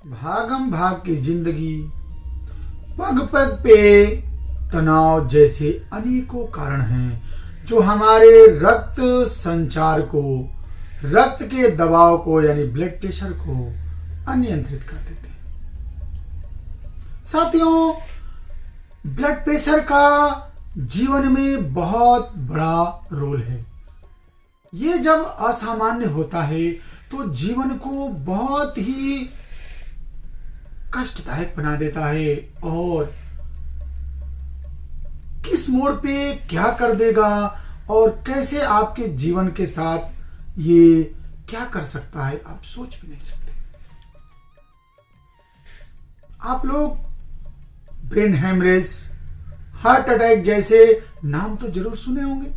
भागम भाग की जिंदगी, पग पग पे तनाव जैसे अनेकों कारण हैं जो हमारे रक्त संचार को, रक्त के दबाव को यानी ब्लड प्रेशर को अनियंत्रित कर देते हैं। साथियों, ब्लड प्रेशर का जीवन में बहुत बड़ा रोल है। ये जब असामान्य होता है तो जीवन को बहुत ही कष्टदायक बना देता है और किस मोड़ पे क्या कर देगा और कैसे आपके जीवन के साथ ये क्या कर सकता है, आप सोच भी नहीं सकते। आप लोग ब्रेन हेमरेज, हार्ट अटैक जैसे नाम तो जरूर सुने होंगे।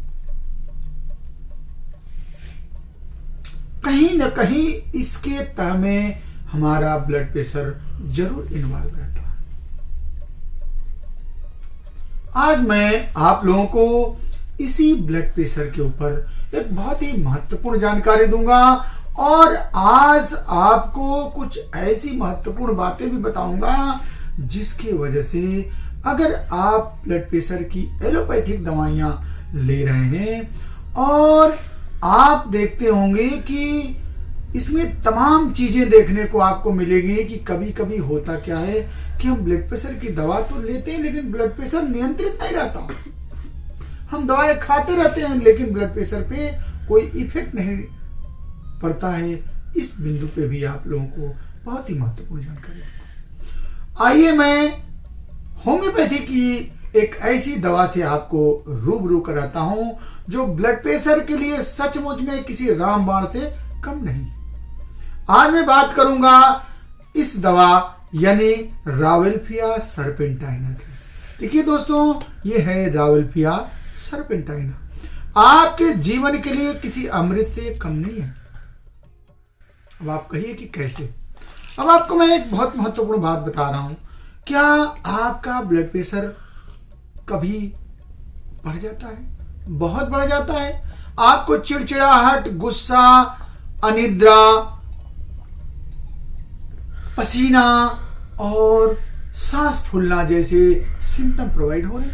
कहीं ना कहीं इसके तह में हमारा ब्लड प्रेशर जरूर इन्वॉल्व रहता है। आज मैं आप लोगों को इसी ब्लड प्रेशर के ऊपर एक बहुत ही महत्वपूर्ण जानकारी दूंगा और आज आपको कुछ ऐसी महत्वपूर्ण बातें भी बताऊंगा जिसकी वजह से अगर आप ब्लड प्रेशर की एलोपैथिक दवाइयां ले रहे हैं और आप देखते होंगे कि इसमें तमाम चीजें देखने को आपको मिलेगी कि कभी कभी होता क्या है कि हम ब्लड प्रेशर की दवा तो लेते हैं लेकिन ब्लड प्रेशर नियंत्रित नहीं रहता। हम दवाएं खाते रहते हैं लेकिन ब्लड प्रेशर पे कोई इफेक्ट नहीं पड़ता है। इस बिंदु पे भी आप लोगों को बहुत ही महत्वपूर्ण जानकारी दूंगा। आइए मैं होम्योपैथी की एक ऐसी दवा से आपको रूबरू कराता हूं जो ब्लड प्रेशर के लिए सचमुच में किसी रामबाण से कम नहीं। आज मैं बात करूंगा इस दवा यानी रावेल्फिया सर्पेंटाइना की। देखिए दोस्तों, ये है रावेल्फिया सर्पेंटाइना। आपके जीवन के लिए किसी अमृत से कम नहीं है। अब आप कहिए कि कैसे। अब आपको मैं एक बहुत महत्वपूर्ण बात बता रहा हूं। क्या आपका ब्लड प्रेशर कभी बढ़ जाता है, बहुत बढ़ जाता है? आपको चिड़चिड़ाहट, गुस्सा, अनिद्रा, पसीना और सांस फूलना जैसे सिम्टम प्रोवाइड हो रहे?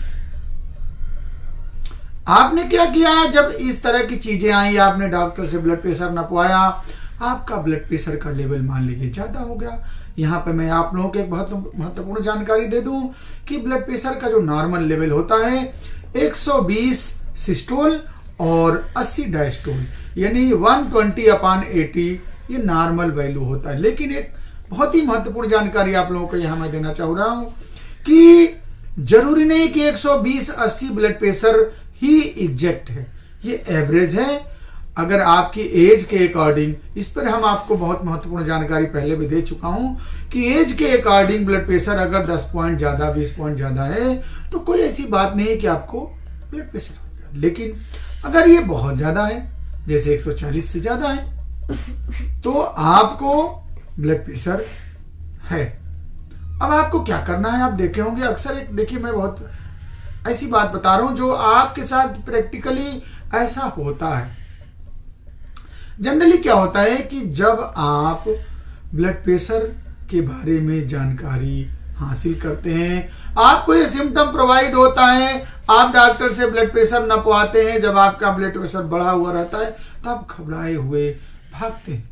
आपने क्या किया जब इस तरह की चीजें आई, आपने डॉक्टर से ब्लड प्रेशर नपवाया, आपका ब्लड प्रेशर का लेवल मान लीजिए ज्यादा हो गया। यहां पे मैं आप लोगों को एक बहुत महत्वपूर्ण जानकारी दे दूं कि ब्लड प्रेशर का जो नॉर्मल लेवल होता है 120 सिस्टोल और 80 डायस्टोल यानी 120/80 ये नॉर्मल वैल्यू होता है। लेकिन एक बहुत ही महत्वपूर्ण जानकारी आप लोगों को यहां मैं देना चाह रहा हूं कि जरूरी नहीं कि 120/80 ब्लड प्रेशर ही एग्जैक्ट है, ये एवरेज है। अगर आपकी एज के अकॉर्डिंग, इस पर हम आपको बहुत महत्वपूर्ण जानकारी पहले भी दे चुका हूं कि एज के अकॉर्डिंग ब्लड प्रेशर अगर 10 पॉइंट ज्यादा, 20 पॉइंट ज्यादा है तो कोई ऐसी बात नहीं है कि आपको ब्लड प्रेशर हो जाए। लेकिन अगर ये बहुत ज्यादा है, जैसे 140 से ज्यादा है, तो आपको ब्लड प्रेशर है। अब आपको क्या करना है, आप देखे होंगे अक्सर एक, देखिए मैं बहुत ऐसी बात बता रहा हूं जो आपके साथ प्रैक्टिकली ऐसा होता है। जनरली क्या होता है कि जब आप ब्लड प्रेशर के बारे में जानकारी हासिल करते हैं, आपको ये सिम्टम प्रोवाइड होता है, आप डॉक्टर से ब्लड प्रेशर नपवाते हैं, जब आपका ब्लड प्रेशर बढ़ा हुआ रहता है तो आप घबराए हुए भागते हैं।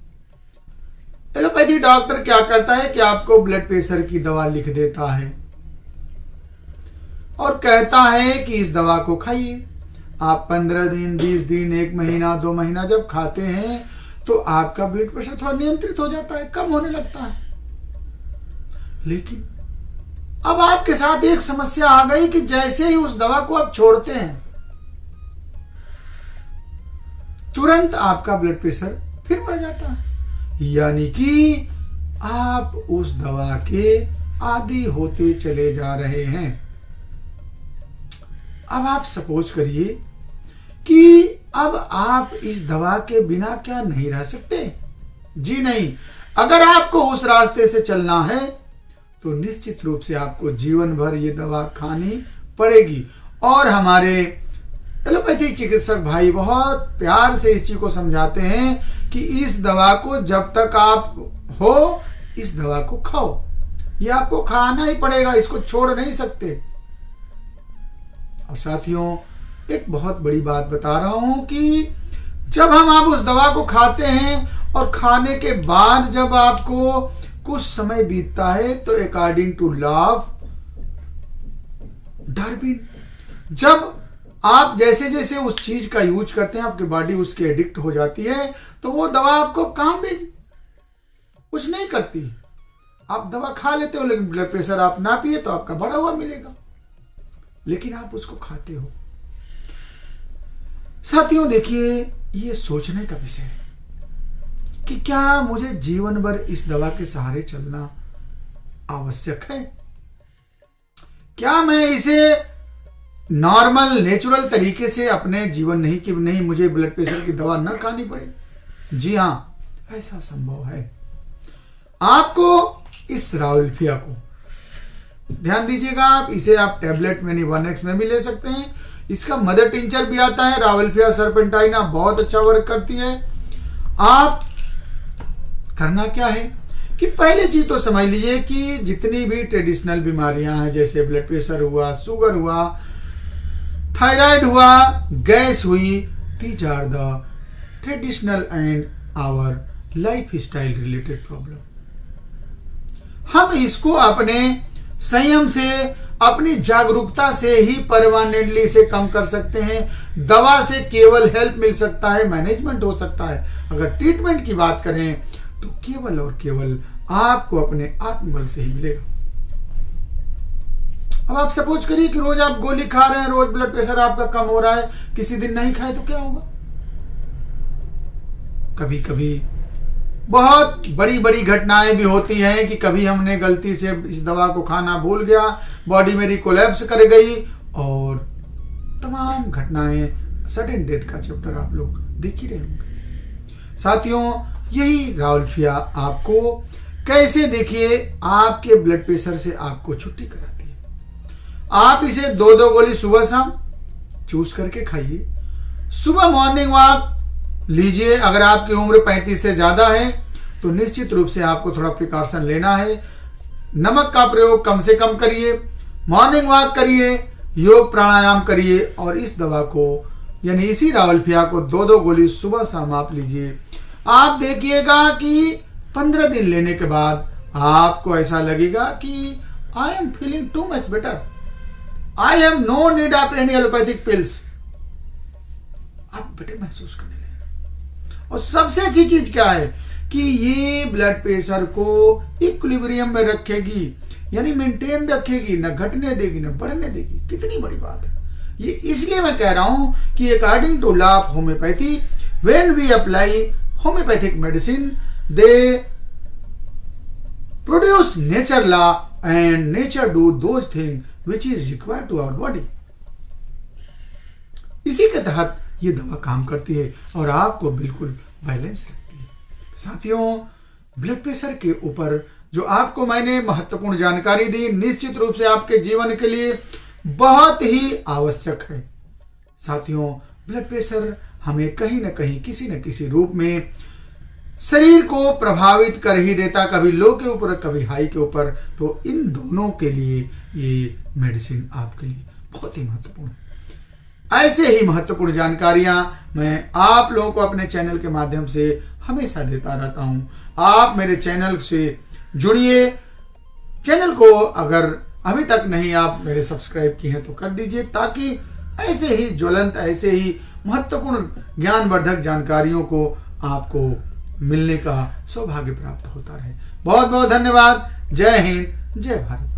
एलोपैथी डॉक्टर क्या करता है कि आपको ब्लड प्रेशर की दवा लिख देता है और कहता है कि इस दवा को खाइए। आप 15 दिन, 20 दिन, 1 महीना, 2 महीना जब खाते हैं तो आपका ब्लड प्रेशर थोड़ा नियंत्रित हो जाता है, कम होने लगता है। लेकिन अब आपके साथ एक समस्या आ गई कि जैसे ही उस दवा को आप छोड़ते हैं तुरंत आपका ब्लड प्रेशर फिर बढ़ जाता है, यानी कि आप उस दवा के आदी होते चले जा रहे हैं। अब आप सपोज करिए कि अब आप इस दवा के बिना क्या नहीं रह सकते? जी नहीं। अगर आपको उस रास्ते से चलना है तो निश्चित रूप से आपको जीवन भर ये दवा खानी पड़ेगी। और हमारे एलोपैथिक चिकित्सक भाई बहुत प्यार से इस चीज को समझाते हैं कि इस दवा को जब तक आप हो इस दवा को खाओ। ये आपको खाना ही पड़ेगा, इसको छोड़ नहीं सकते। और साथियों, एक बहुत बड़ी बात बता रहा हूं कि जब आप उस दवा को खाते हैं और खाने के बाद जब आपको कुछ समय बीतता है, तो according to law of Darwin, जब आप जैसे जैसे उस चीज का यूज करते हैं, आपकी बॉडी उसके एडिक्ट हो जाती है, तो वो दवा आपको काम देगी, कुछ नहीं करती। आप दवा खा लेते हो, लेकिन ब्लड प्रेशर आप ना पिए तो आपका बढ़ा हुआ मिलेगा, लेकिन आप उसको खाते हो। साथियों देखिए, ये सोचने का विषय है कि क्या मुझे जीवन भर इस दवा के सहारे चलना आवश्यक है? क्या मैं इसे नॉर्मल नेचुरल तरीके से अपने जीवन नहीं कि नहीं मुझे ब्लड प्रेशर की दवा न खानी पड़े? जी हां, ऐसा संभव है। आपको इस रावल्फिया को ध्यान दीजिएगा, आप इसे आप टैबलेट में नहीं 1x में भी ले सकते हैं। इसका मदर टिंचर भी आता है, रावल्फिया सर्पेंटाइना, बहुत अच्छा वर्क करती है। आप करना क्या है कि पहले चीज तो समझ लीजिए कि जितनी भी ट्रेडिशनल बीमारियां हैं, जैसे ब्लड प्रेशर हुआ, शुगर हुआ, थायराइड हुआ, गैस हुई, these are the traditional and our life style related problem. हम इसको अपने संयम से, अपनी जागरूकता से ही परमानेंटली से कम कर सकते हैं। दवा से केवल हेल्प मिल सकता है, मैनेजमेंट हो सकता है। अगर ट्रीटमेंट की बात करें तो केवल और केवल आपको अपने आत्मबल से ही मिलेगा। अब आप सपोज करिए कि रोज आप गोली खा रहे हैं, रोज ब्लड प्रेशर आपका कम हो रहा है, किसी दिन नहीं खाए तो क्या होगा? कभी कभी बहुत बड़ी बड़ी घटनाएं भी होती हैं कि कभी हमने गलती से इस दवा को खाना भूल गया, बॉडी मेरी कोलैप्स कर गई, और तमाम घटनाएं, सडन डेथ का चैप्टर आप लोग देख ही रहे होंगे। साथियों, यही रावल्फिया आपको कैसे, देखिए, आपके ब्लड प्रेशर से आपको छुट्टी कराती है। आप इसे 2-2 गोली सुबह शाम चूज करके खाइए। सुबह मॉर्निंग वॉक लीजिए। अगर आपकी उम्र 35 से ज्यादा है तो निश्चित रूप से आपको थोड़ा प्रिकॉशन लेना है। नमक का प्रयोग कम से कम करिए, मॉर्निंग वॉक करिए, योग प्राणायाम करिए, और इस दवा को यानी इसी रावल्फिया को 2-2 गोली सुबह शाम आप लीजिए। आप देखिएगा कि 15 दिन लेने के बाद आपको ऐसा लगेगा कि I am feeling too much better, I have no need of any allopathic pills. आप बेटर महसूस करने लगेंगे। और सबसे अच्छी चीज क्या है कि ये ब्लड प्रेशर को इक्विलिब्रियम में रखेगी, यानी मेंटेन रखेगी, न घटने देगी न बढ़ने देगी। कितनी बड़ी बात है ये। इसलिए मैं कह रहा हूं कि according to law of homeopathy, when we apply homeopathic medicine, they produce nature law and nature do those things which is required to our body. इसी के तहत ये दवा काम करती है और आपको बिल्कुल बैलेंस रखती है। साथियों, ब्लड प्रेशर के ऊपर जो आपको मैंने महत्वपूर्ण जानकारी दी, निश्चित रूप से आपके जीवन के लिए बहुत ही आवश्यक है। साथियों, ब्लड प्रेशर हमें कहीं ना कहीं किसी न किसी रूप में शरीर को प्रभावित कर ही देता, कभी लो के ऊपर कभी हाई के ऊपर। तो इन दोनों के लिए ये मेडिसिन आपके लिए बहुत ही महत्वपूर्ण है। ऐसे ही महत्वपूर्ण जानकारियां मैं आप लोगों को अपने चैनल के माध्यम से हमेशा देता रहता हूं। आप मेरे चैनल से जुड़िए। चैनल को अगर अभी तक नहीं आप मेरे सब्सक्राइब किए हैं तो कर दीजिए, ताकि ऐसे ही ज्वलंत, ऐसे ही महत्वपूर्ण ज्ञानवर्धक जानकारियों को आपको मिलने का सौभाग्य प्राप्त होता रहे। बहुत बहुत धन्यवाद। जय हिंद, जय भारत।